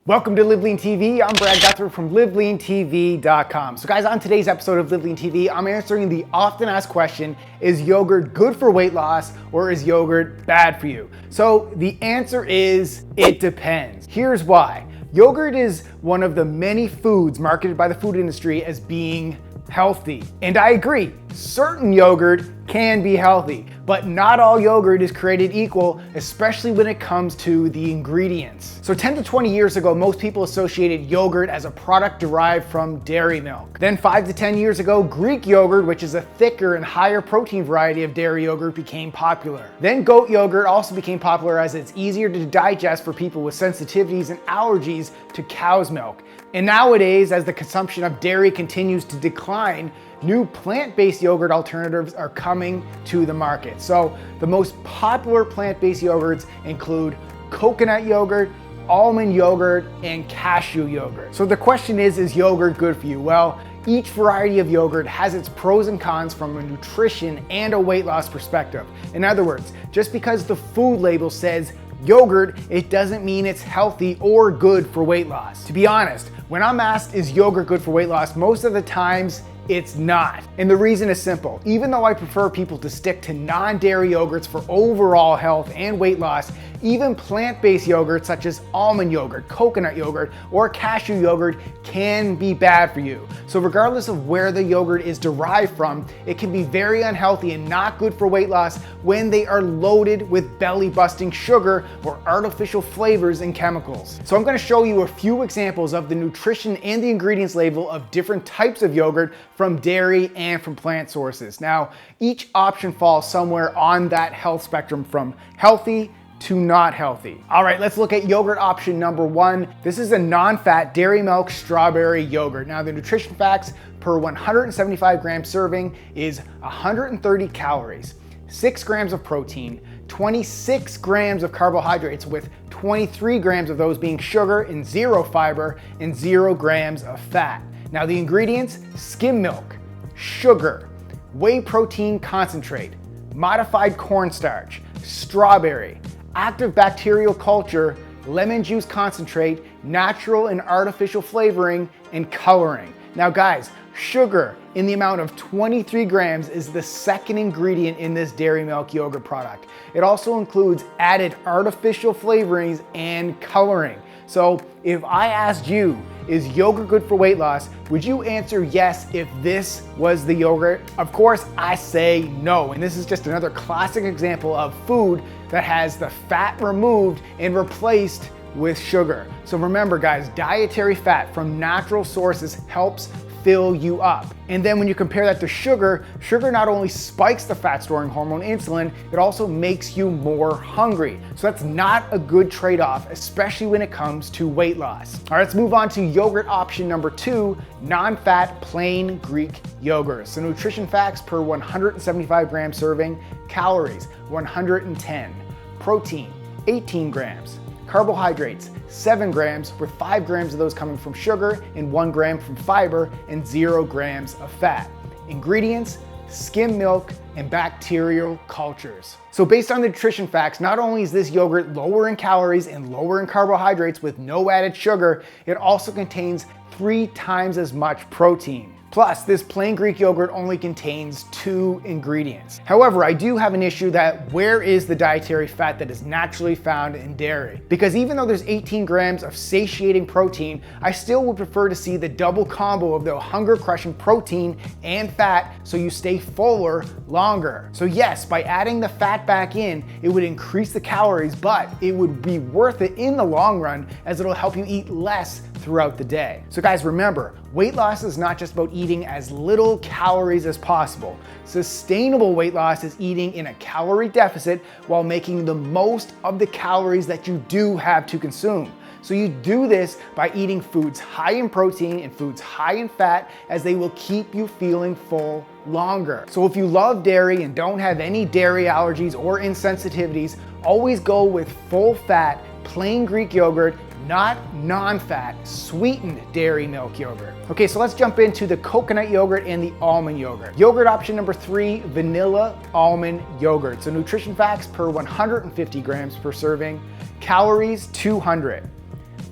Welcome to LiveLeanTV. I'm Brad Guthrie from LiveLeanTV.com. So guys, on today's episode of LiveLeanTV, I'm answering the often asked question, is yogurt good for weight loss or is yogurt bad for you? So the answer is, it depends. Here's why. Yogurt is one of the many foods marketed by the food industry as being healthy. And I agree, certain yogurt can be healthy, but not all yogurt is created equal, especially when it comes to the ingredients. So 10 to 20 years ago, most people associated yogurt as a product derived from dairy milk. Then 5 to 10 years ago, Greek yogurt, which is a thicker and higher protein variety of dairy yogurt, became popular. Then goat yogurt also became popular as it's easier to digest for people with sensitivities and allergies to cow's milk. And nowadays, as the consumption of dairy continues to decline, new plant-based yogurt alternatives are coming to the market. So the most popular plant-based yogurts include coconut yogurt, almond yogurt, and cashew yogurt. So the question is yogurt good for you? Well, each variety of yogurt has its pros and cons from a nutrition and a weight loss perspective. In other words, just because the food label says yogurt, it doesn't mean it's healthy or good for weight loss. To be honest, when I'm asked, is yogurt good for weight loss, most of the times it's not. And the reason is simple. Even though I prefer people to stick to non-dairy yogurts for overall health and weight loss, even plant-based yogurts such as almond yogurt, coconut yogurt, or cashew yogurt can be bad for you. So regardless of where the yogurt is derived from, it can be very unhealthy and not good for weight loss when they are loaded with belly-busting sugar or artificial flavors and chemicals. So I'm gonna show you a few examples of the nutrition and the ingredients label of different types of yogurt from dairy and from plant sources. Now, each option falls somewhere on that health spectrum from healthy to not healthy. All right, let's look at yogurt option number 1. This is a non-fat dairy milk strawberry yogurt. Now, the nutrition facts per 175 gram serving is 130 calories, 6 grams of protein, 26 grams of carbohydrates with 23 grams of those being sugar and 0 fiber and 0 grams of fat. Now the ingredients: skim milk, sugar, whey protein concentrate, modified cornstarch, strawberry, active bacterial culture, lemon juice concentrate, natural and artificial flavoring, and coloring. Now guys, sugar in the amount of 23 grams is the second ingredient in this dairy milk yogurt product. It also includes added artificial flavorings and coloring. So if I asked you, is yogurt good for weight loss, would you answer yes if this was the yogurt? Of course, I say no. And this is just another classic example of food that has the fat removed and replaced with sugar. So remember guys, dietary fat from natural sources helps fill you up. And then when you compare that to sugar, sugar not only spikes the fat storing hormone insulin, it also makes you more hungry. So that's not a good trade-off, especially when it comes to weight loss. All right, let's move on to yogurt option number 2, non-fat plain Greek yogurt. So nutrition facts per 175 gram serving: calories 110, protein 18 grams, carbohydrates 7 grams, with 5 grams of those coming from sugar and 1 gram from fiber and 0 grams of fat. Ingredients: skim milk and bacterial cultures. So based on the nutrition facts, not only is this yogurt lower in calories and lower in carbohydrates with no added sugar, it also contains 3 times as much protein. Plus, this plain Greek yogurt only contains 2 ingredients. However, I do have an issue that where is the dietary fat that is naturally found in dairy? Because even though there's 18 grams of satiating protein, I still would prefer to see the double combo of the hunger-crushing protein and fat so you stay fuller longer. So yes, by adding the fat back in, it would increase the calories, but it would be worth it in the long run as it'll help you eat less throughout the day. So guys, remember, weight loss is not just about eating as little calories as possible. Sustainable weight loss is eating in a calorie deficit while making the most of the calories that you do have to consume. So you do this by eating foods high in protein and foods high in fat, as they will keep you feeling full longer. So if you love dairy and don't have any dairy allergies or insensitivities, always go with full fat, plain Greek yogurt, not non-fat, sweetened dairy milk yogurt. Okay, so let's jump into the coconut yogurt and the almond yogurt. Yogurt option number 3, vanilla almond yogurt. So nutrition facts per 150 grams per serving, calories 200,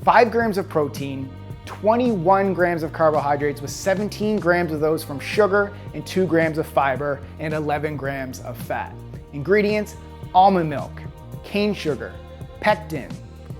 5 grams of protein, 21 grams of carbohydrates with 17 grams of those from sugar and 2 grams of fiber and 11 grams of fat. Ingredients: almond milk, cane sugar, pectin,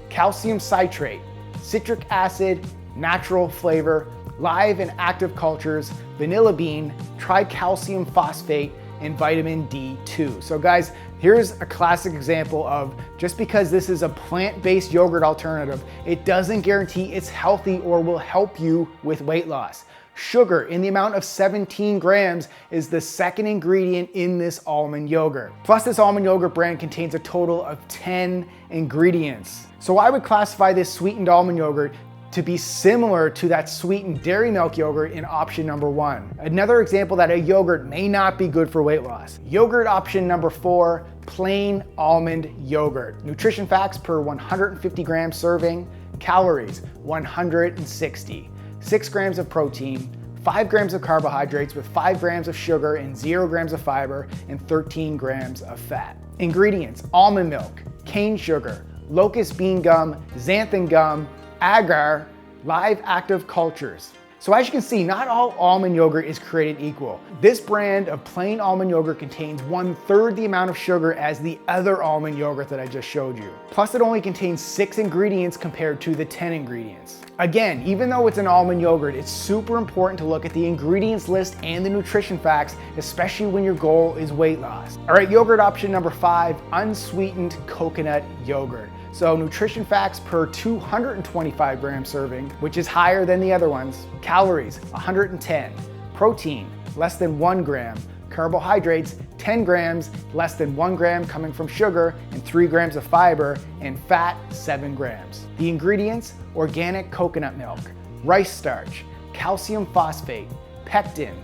calcium citrate, citric acid, natural flavor, live and active cultures, vanilla bean, tricalcium phosphate, and vitamin D2. So guys, here's a classic example of just because this is a plant-based yogurt alternative, it doesn't guarantee it's healthy or will help you with weight loss. Sugar in the amount of 17 grams is the second ingredient in this almond yogurt. Plus, this almond yogurt brand contains a total of 10 ingredients. So I would classify this sweetened almond yogurt to be similar to that sweetened dairy milk yogurt in option number 1. Another example that a yogurt may not be good for weight loss. Yogurt option number 4, plain almond yogurt. Nutrition facts per 150 gram serving, calories 160, 6 grams of protein, 5 grams of carbohydrates with 5 grams of sugar and 0 grams of fiber and 13 grams of fat. Ingredients: almond milk, cane sugar, locust bean gum, xanthan gum, agar, live active cultures. So as you can see, not all almond yogurt is created equal. This brand of plain almond yogurt contains 1/3 the amount of sugar as the other almond yogurt that I just showed you. Plus, it only contains 6 ingredients compared to the 10 ingredients. Again, even though it's an almond yogurt, it's super important to look at the ingredients list and the nutrition facts, especially when your goal is weight loss. All right, yogurt option number 5, unsweetened coconut yogurt. So nutrition facts per 225 gram serving, which is higher than the other ones. Calories, 110. Protein, less than 1 gram. Carbohydrates, 10 grams, less than 1 gram coming from sugar, and 3 grams of fiber, and fat, 7 grams. The ingredients: organic coconut milk, rice starch, calcium phosphate, pectin,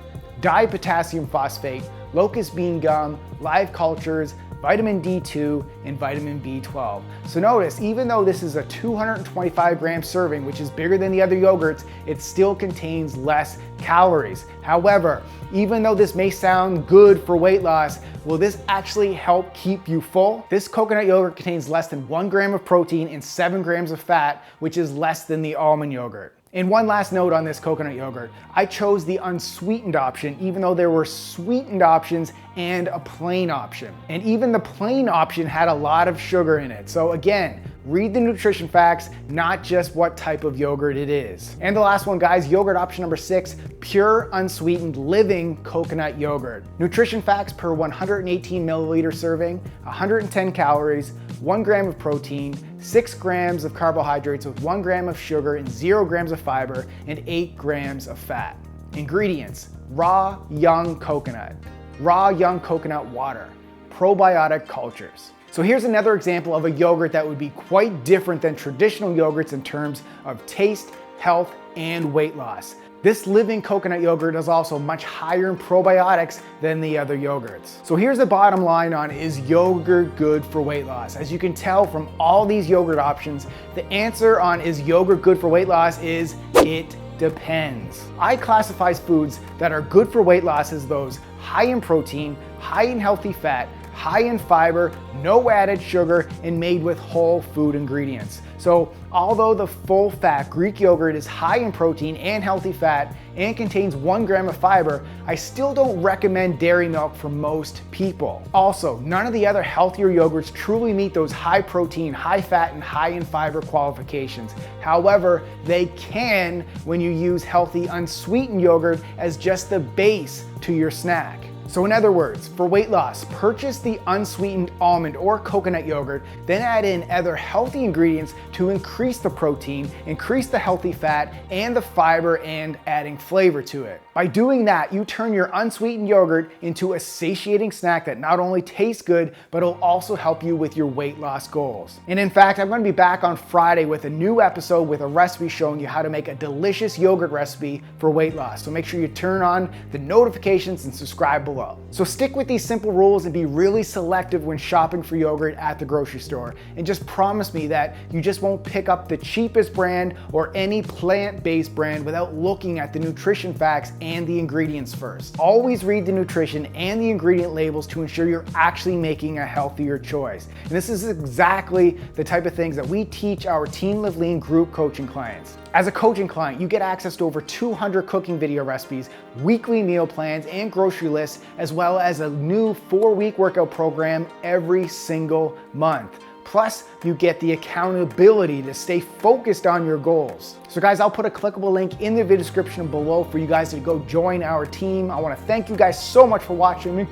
dipotassium phosphate, locust bean gum, live cultures, vitamin D2, and vitamin B12. So notice, even though this is a 225 gram serving, which is bigger than the other yogurts, it still contains less calories. However, even though this may sound good for weight loss, will this actually help keep you full? This coconut yogurt contains less than 1 gram of protein and 7 grams of fat, which is less than the almond yogurt. And one last note on this coconut yogurt, I chose the unsweetened option even though there were sweetened options and a plain option. And even the plain option had a lot of sugar in it. So again, read the nutrition facts, not just what type of yogurt it is. And the last one, guys, yogurt option number 6, pure unsweetened living coconut yogurt. Nutrition facts per 118 milliliter serving, 110 calories, 1 gram of protein, 6 grams of carbohydrates with 1 gram of sugar and 0 grams of fiber and 8 grams of fat. Ingredients: raw young coconut water, probiotic cultures. So here's another example of a yogurt that would be quite different than traditional yogurts in terms of taste, health, and weight loss. This living coconut yogurt is also much higher in probiotics than the other yogurts. So here's the bottom line on, is yogurt good for weight loss? As you can tell from all these yogurt options, the answer on is yogurt good for weight loss is it depends. I classify foods that are good for weight loss as those high in protein, high in healthy fat, high in fiber, no added sugar, and made with whole food ingredients. So although the full fat Greek yogurt is high in protein and healthy fat and contains 1 gram of fiber, I still don't recommend dairy milk for most people. Also, none of the other healthier yogurts truly meet those high protein, high fat, and high in fiber qualifications. However, they can when you use healthy unsweetened yogurt as just the base to your snack. So in other words, for weight loss, purchase the unsweetened almond or coconut yogurt, then add in other healthy ingredients to increase the protein, increase the healthy fat, and the fiber, and adding flavor to it. By doing that, you turn your unsweetened yogurt into a satiating snack that not only tastes good, but will also help you with your weight loss goals. And in fact, I'm going to be back on Friday with a new episode with a recipe showing you how to make a delicious yogurt recipe for weight loss. So make sure you turn on the notifications and subscribe below. So stick with these simple rules and be really selective when shopping for yogurt at the grocery store. And just promise me that you just won't pick up the cheapest brand or any plant-based brand without looking at the nutrition facts and the ingredients first. Always read the nutrition and the ingredient labels to ensure you're actually making a healthier choice. And this is exactly the type of things that we teach our Team Live Lean group coaching clients. As a coaching client, you get access to over 200 cooking video recipes, weekly meal plans, and grocery lists, as well as a new 4-week workout program every single month. Plus, you get the accountability to stay focused on your goals. So guys, I'll put a clickable link in the video description below for you guys to go join our team. I wanna thank you guys so much for watching me.